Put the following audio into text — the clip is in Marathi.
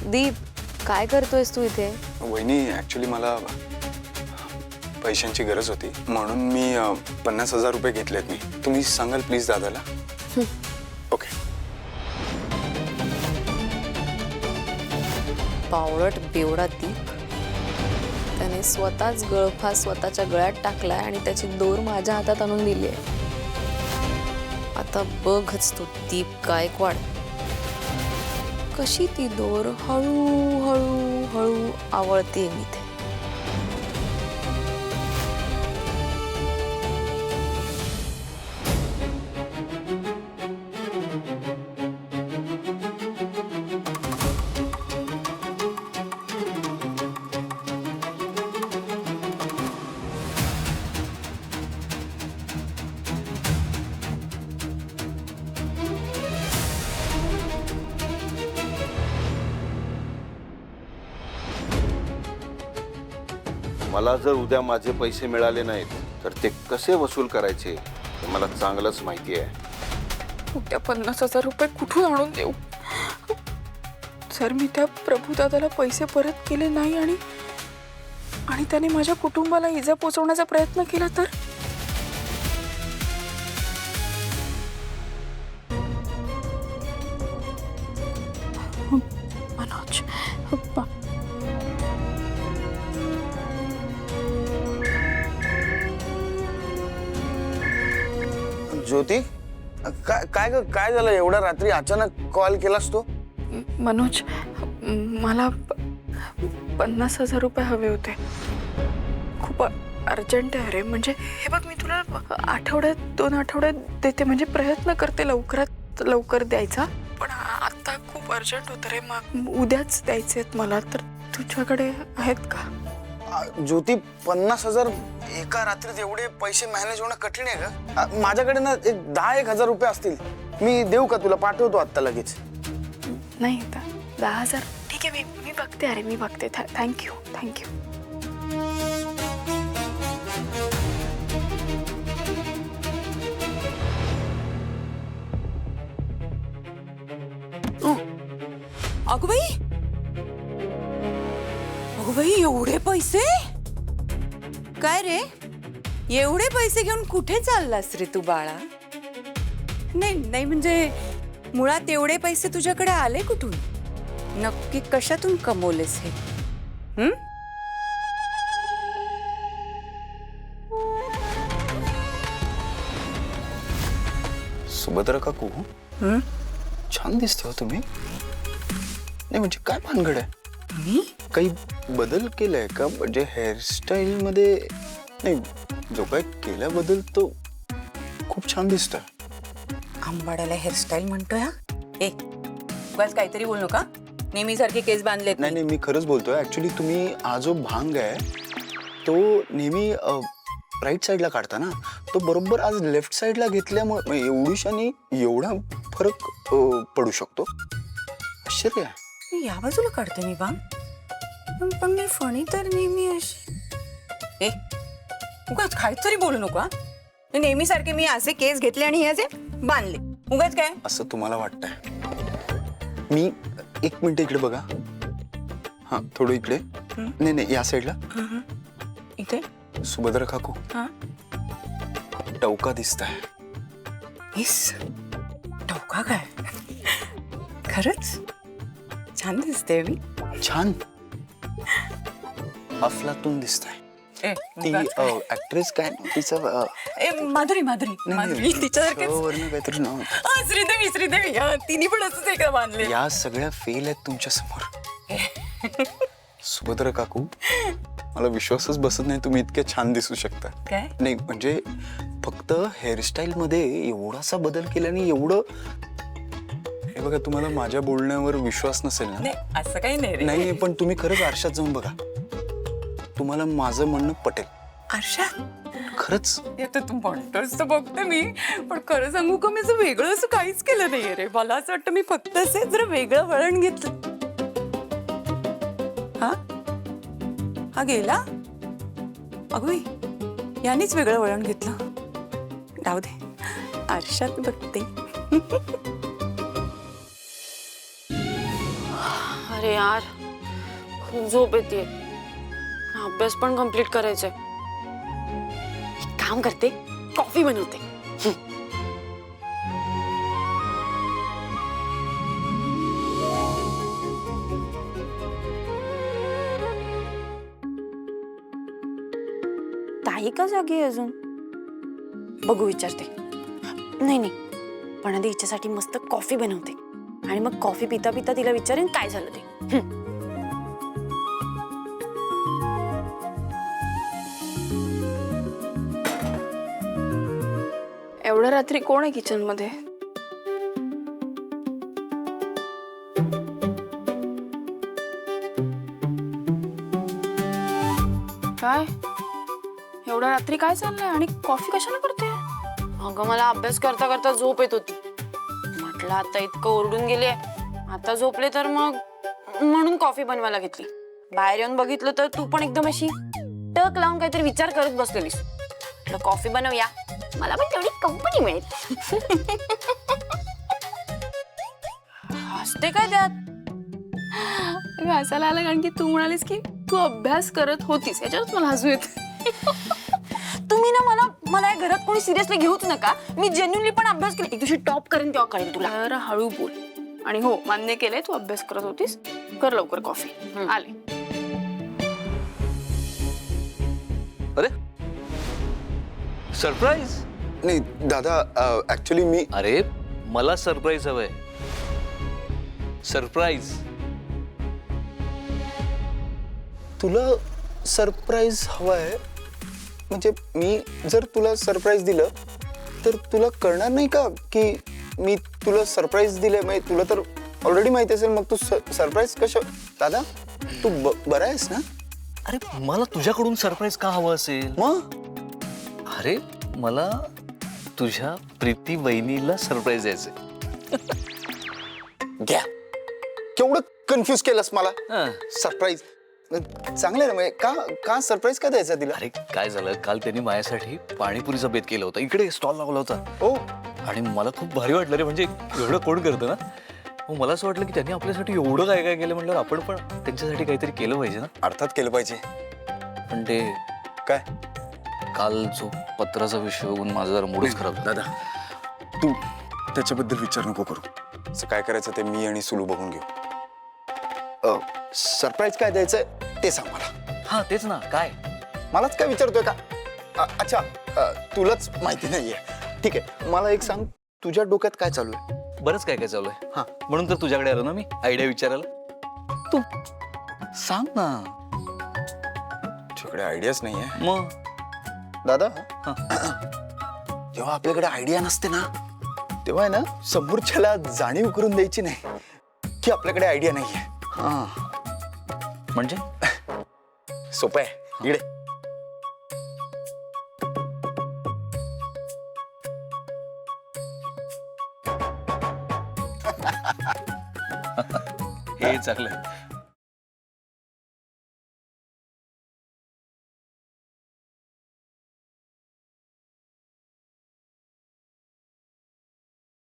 दीप, काय करतोयस तू इथे? वहिनी ऍक्च्युली मला पैशांची गरज होती म्हणून मी 50,000 रुपये घेतलेत मी. तुम्ही सांगाल प्लीज दादाला. ओके. बावळट बेवडा दीप. त्याने स्वतःच गळफास स्वतःच्या गळ्यात टाकलाय आणि त्याची दोर माझ्या हातात आणून दिली आहे. आता बघच तो दीप गायकवाड कशी ती दोर हळू हळू हळू आवळते मी ते. मला जर उद्या माझे पैसे मिळाले नाहीत तर ते कसे वसूल करायचे हे मला चांगलंच माहिती आहे. उद्या 50,000 रुपये कुठून आणून देऊ? जर मी त्या प्रभुदादाला पैसे परत केले नाही आणि त्याने माझ्या कुटुंबाला इजा पोचवण्याचा प्रयत्न केला तर? मनोज, ज्योती, काय झालं एवढ्या रात्री अचानक कॉल केलास तू? मनोज, मला 50,000 रुपये हवे होते. खूप अर्जंट आहे रे. म्हणजे हे बघ, मी तुला आठवड्यात 2 आठवड्यात देते, म्हणजे प्रयत्न करते लवकरात लवकर द्यायचा. पण आता खूप अर्जंट होतं रे. मग उद्याच द्यायचे आहेत मला. तर तुझ्याकडे आहेत का? ज्योती, 50,000 एका रात्रीत एवढे पैसे मॅनेज होणं कठीण आहे का? माझ्याकडे ना 10,000 रुपये असतील. मी देऊ का तुला? पाठवतो आत्ता लगेच. नाही, 10,000 ठीक आहे. मी बघते. अरे मी बघते. थँक्यू. अगं बाई, एवढे पैसे? काय रे, एवढे पैसे घेऊन कुठे चाललास रे तू बाळा? नाही म्हणजे मुळात एवढे पैसे तुझ्याकडे आले कुठून? नक्की कशातून कमवलेस हे? सुभद्रा काकू, छान दिसते हो तुम्ही. नाही म्हणजे काय भानगड आहे? काही बदल केलाय का? म्हणजे हेअरस्टाईल मध्ये? नाही, जो काय केला बदल तो खूप छान दिसतोय. आंबाड्याला हेअरस्टाईल म्हणतोय हा? बस काहीतरी बोलू नका. नेहमी सारखे केस बांधलेत. नाही, मी खरंच बोलतोय. ऍक्च्युली तुम्ही हा जो भांग आहे तो नेहमी राईट साईडला काढता ना, तो बरोबर आज लेफ्ट साईडला घेतल्यामुळे एवढीशानी एवढा फरक पडू शकतो. आश्चर्य आहे. मी या बाजूला काढते मी बांग, पण मी फणी तर नेहमी अशी. उगाच काहीतरी बोलू नको हा. नेहमी सारखे मी असे केस घेतले आणि हे असे बांधले. उगाच काय असं तुम्हाला वाटतंय? मी 1 मिनिट इकडे बघा. हा, थोडं इकडे. नाही, या साईडला. इथे सुभद्रा काकू, हा टवका दिसताय. टवका काय? खरंच छान दिसते मी. छान अफलातून दिसताय. ती ऍक्ट्रेस काय तिचं माधुरी वरनं काहीतरी नाव होतं. श्रीदेवी तिने पण असंच एकदा बांधले. या सगळ्या फेल आहेत तुमच्या समोर. सुभद्रा काकू, मला विश्वासच बसत नाही तुम्ही इतके छान दिसू शकता. काय? नाही म्हणजे फक्त हेअरस्टाईल मध्ये एवढासा बदल केल्याने एवढं. हे बघा, तुम्हाला माझ्या बोलण्यावर विश्वास नसेल ना? असं काही नाही. नाही, पण तुम्ही खरंच आरशात जाऊन बघा. तुम्हाला माझं म्हणणं पटेल. आरशा? खरंच. तू म्हणतोस तर बघते मी, पण खरं सांगू का, मी असं वेगळं असं काहीच केलं नाहीये रे. मला असं वाटतं मी फक्त असे जरा वेगळं वळण घेतलं. हा गेला. अगं यानेच वेगळं वळण घेतलं. राहू दे, आरशात बघते. अरे यार खूप झोप येते, अभ्यास पण कम्प्लीट करायचंय. एक काम करते, कॉफी बनवते. ताई का जागी आहे अजून? बघू, विचारते. नाही नाही, पण आधी हिच्यासाठी मस्त कॉफी बनवते आणि मग कॉफी पिता पिता तिला विचारेन काय झालं ते. एवढ्या रात्री कोण आहे किचन मध्ये? काय एवढ्या रात्री काय चाललंय आणि कॉफी कशाला करते? अगं मला अभ्यास करता करता झोप येत होती. म्हटलं आता इतकं ओरडून गेले, आता झोपले तर मग म्हणून कॉफी बनवायला घेतली. बाहेर येऊन बघितलं तर तू पण एकदम अशी टक लावून काहीतरी विचार करत बसलेलीस. म्हटलं कॉफी बनवूया, मला पण तेवढी कंपनी मिळेल. हसते काय त्यात? हसायला आलं कारण की तू म्हणालीस की तू अभ्यास करत होतीस, याच्यावरच मला हसू येत. तुम्ही ना मला या घरात कोणी सिरियसली घेऊच नका. मी जेन्युअनली पण अभ्यास केला. एक दिवशी टॉप करेन तेव्हा कळेल तुला. जरा हळू बोल. आणि हो, मान्य केलंय तू अभ्यास करत होतीस. कर लवकर कॉफी. आले. अरे सरप्राईज. नाही दादा, ऍक्च्युली मी अरे मला सरप्राईज हवंय. सरप्राईज. तुला सरप्राईज हवाय म्हणजे मी जर तुला सरप्राईज दिलं तर तुला कळणार नाही का की मी तुला सरप्राईज दिलंय? म्हणजे तुला तर ऑलरेडी माहिती असेल, मग तू सरप्राईज कसं? दादा तू बरा आहेस ना? अरे मला तुझ्याकडून सरप्राईज का हवं असेल? मग अरे मला तुझ्या प्रीती वहिनीला सरप्राईज द्यायचंय. घ्या, केवढं कन्फ्युज केलंस मला. हं. सरप्राईज चांगलं ना, म्हणजे का सरप्राईज का द्यायचा तिला? अरे काय झालं, काल त्यांनी माझ्यासाठी पाणीपुरीचा बेत केला होता. इकडे स्टॉल लावला होता. हो. आणि मला खूप भारी वाटलं रे. म्हणजे एवढं कोण करतं ना. मग मला असं वाटलं की त्यांनी आपल्यासाठी एवढं काय काय केलं, म्हटलं आपण पण त्यांच्यासाठी काहीतरी केलं पाहिजे ना. अर्थात केलं पाहिजे. पण ते काय काल जो पत्राचा विषय बघून माझा जरा मूडच खराब झाला. दादा तू त्याच्याबद्दल विचार नको करू. असं काय करायचं ते मी आणि सुलू बघून घेऊ. सरप्राईज काय द्यायचंय ते सांग मला. हा तेच ना. काय मलाच काय विचारतोय का? अच्छा, तुलाच माहिती नाहीये. ठीक आहे, मला एक सांग, तुझ्या डोक्यात काय चालू आहे? बरंच काय काय चालू आहे. हा, म्हणून तर तुझ्याकडे आलो ना मी आयडिया विचारायला. तू सांग ना. तुझ्याकडे आयडियाच नाहीये मग दादा. जेव्हा आपल्याकडे आयडिया नसते ना, तेव्हा आहे ना समोरच्याला जाणीव करून द्यायची नाही की आपल्याकडे आयडिया नाहीये. हा म्हणजे सोपं आहे. इकडे हे चांगलं